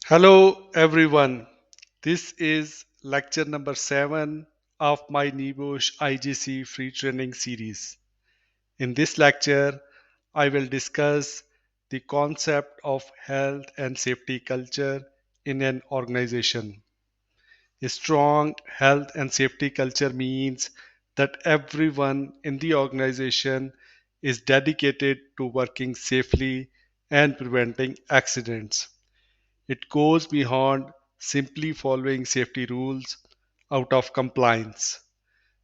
Hello everyone. This is lecture number 7 of my NEBOSH IGC free training series. In this lecture, I will discuss the concept of health and safety culture in an organization. A strong health and safety culture means that everyone in the organization is dedicated to working safely and preventing accidents. It goes beyond simply following safety rules out of compliance.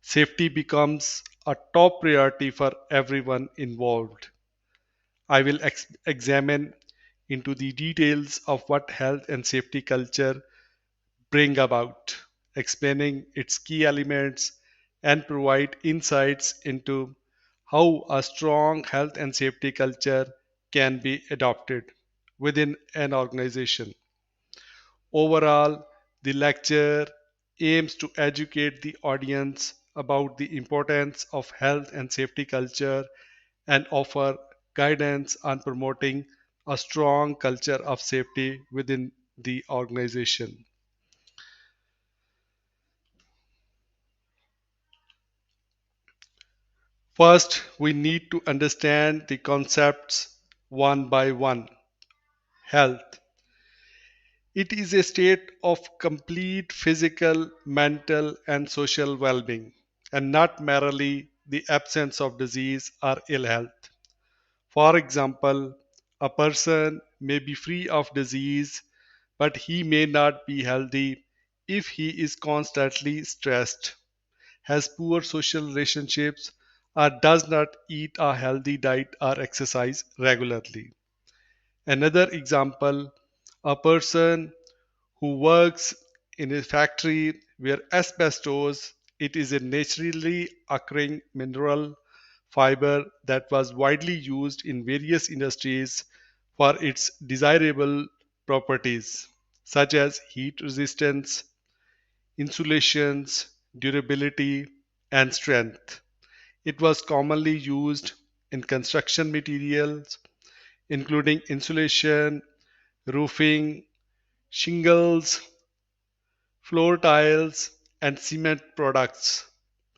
Safety becomes a top priority for everyone involved. I will examine into the details of what health and safety culture bring about, explaining its key elements and provide insights into how a strong health and safety culture can be adopted within an organization. Overall, the lecture aims to educate the audience about the importance of health and safety culture and offer guidance on promoting a strong culture of safety within the organization. First, we need to understand the concepts one by one. Health. It is a state of complete physical, mental, and social well being, and not merely the absence of disease or ill health. For example, a person may be free of disease, but he may not be healthy if he is constantly stressed, has poor social relationships, or does not eat a healthy diet or exercise regularly. Another example, a person who works in a factory where asbestos, it is a naturally occurring mineral fiber that was widely used in various industries for its desirable properties such as heat resistance, insulations, durability, and strength. It was commonly used in construction materials including insulation, roofing, shingles, floor tiles, and cement products,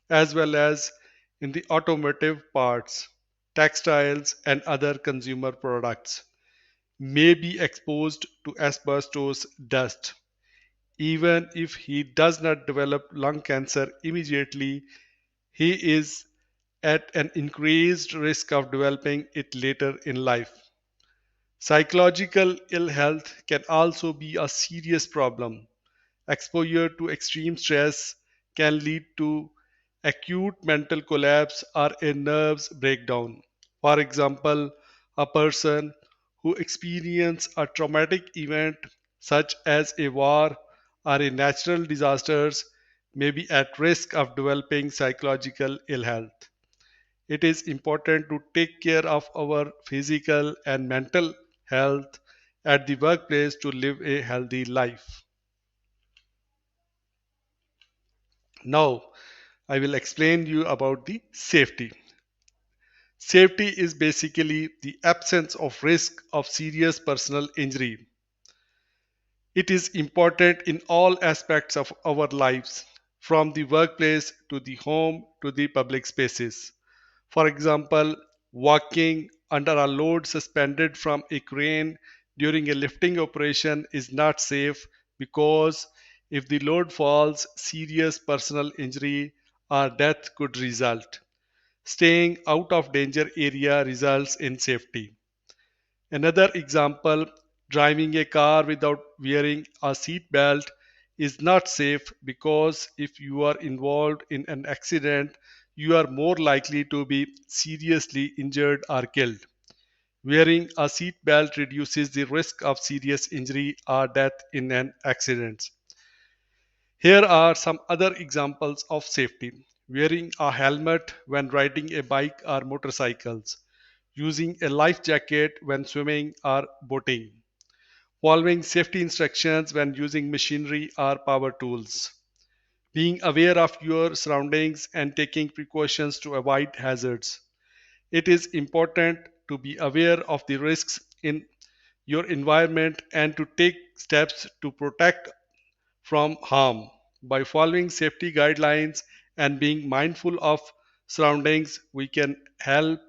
as well as in the automotive parts, textiles, and other consumer products, may be exposed to asbestos dust. Even if he does not develop lung cancer immediately, he is at an increased risk of developing it later in life. Psychological ill health can also be a serious problem. Exposure to extreme stress can lead to acute mental collapse or a nerves breakdown. For example, a person who experiences a traumatic event such as a war or a natural disasters may be at risk of developing psychological ill health. It is important to take care of our physical and mental health at the workplace to live a healthy life. Now, I will explain you about the safety. Safety is basically the absence of risk of serious personal injury. It is important in all aspects of our lives, from the workplace to the home to the public spaces. For example, walking under a load suspended from a crane during a lifting operation is not safe because if the load falls, serious personal injury or death could result. Staying out of danger area results in safety. Another example, driving a car without wearing a seat belt is not safe because if you are involved in an accident, you are more likely to be seriously injured or killed. Wearing a seat belt reduces the risk of serious injury or death in an accident. Here are some other examples of safety. Wearing a helmet when riding a bike or motorcycles, using a life jacket when swimming or boating, following safety instructions when using machinery or power tools, being aware of your surroundings and taking precautions to avoid hazards. It is important to be aware of the risks in your environment and to take steps to protect from harm. By following safety guidelines and being mindful of surroundings, we can help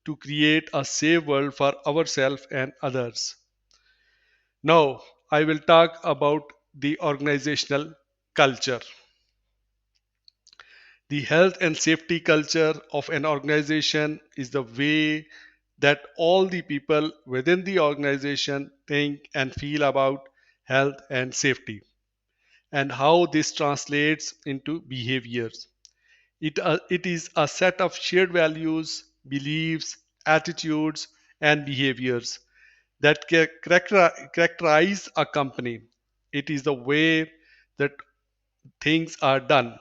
to create a safe world for ourselves and others. Now, I will talk about the organizational culture. The health and safety culture of an organization is the way that all the people within the organization think and feel about health and safety, and how this translates into behaviors. It is a set of shared values, beliefs, attitudes, and behaviors that characterize a company. It is the way that things are done,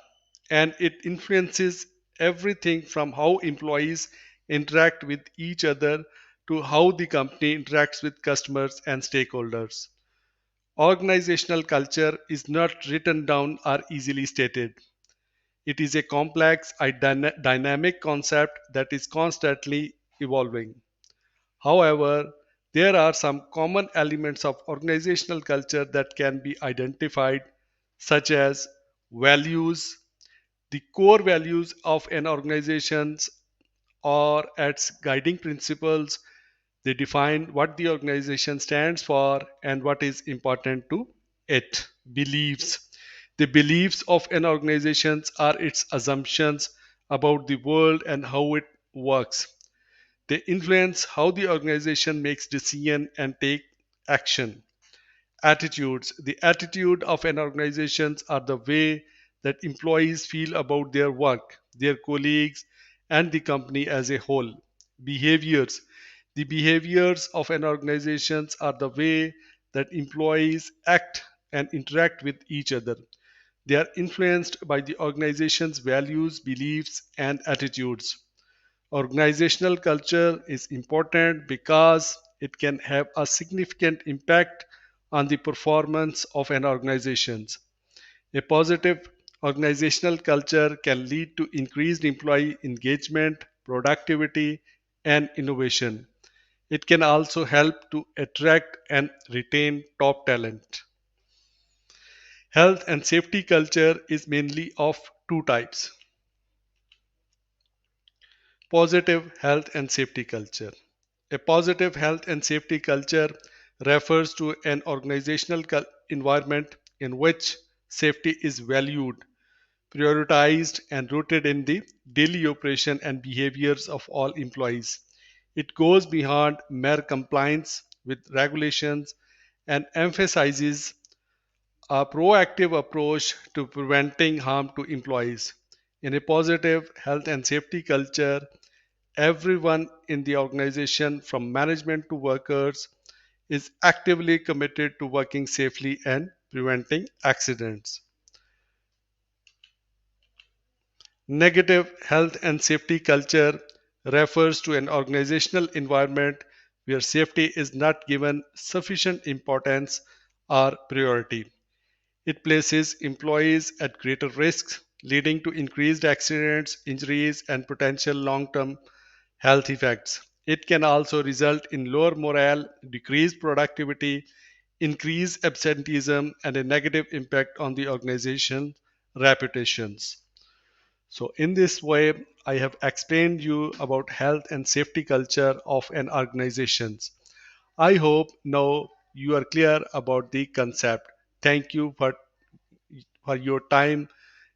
and it influences everything from how employees interact with each other to how the company interacts with customers and stakeholders. Organizational culture is not written down or easily stated. It is a complex, dynamic concept that is constantly evolving. However, there are some common elements of organizational culture that can be identified, such as values. The core values of an organization or its guiding principles. They define what the organization stands for and what is important to it. Beliefs. The beliefs of an organization are its assumptions about the world and how it works. They influence how the organization makes decisions and take action. Attitudes. The attitude of an organization are the way that employees feel about their work, their colleagues, and the company as a whole. Behaviors. The behaviors of an organization are the way that employees act and interact with each other. They are influenced by the organization's values, beliefs, and attitudes. Organizational culture is important because it can have a significant impact on the performance of an organization. A positive organizational culture can lead to increased employee engagement, productivity, and innovation. It can also help to attract and retain top talent. Health and safety culture is mainly of two types: positive health and safety culture. A positive health and safety culture refers to an organizational environment in which safety is valued, prioritized, and rooted in the daily operation and behaviors of all employees. It goes beyond mere compliance with regulations and emphasizes a proactive approach to preventing harm to employees. In a positive health and safety culture, everyone in the organization, from management to workers, is actively committed to working safely and preventing accidents. Negative health and safety culture refers to an organizational environment where safety is not given sufficient importance or priority. It places employees at greater risks, leading to increased accidents, injuries, and potential long term health effects. It can also result in lower morale, decreased productivity, increased absenteeism, and a negative impact on the organization's reputations. So, in this way, I have explained you about health and safety culture of an organization. I hope now you are clear about the concept. Thank you for your time,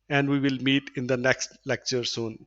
and we will meet in the next lecture soon.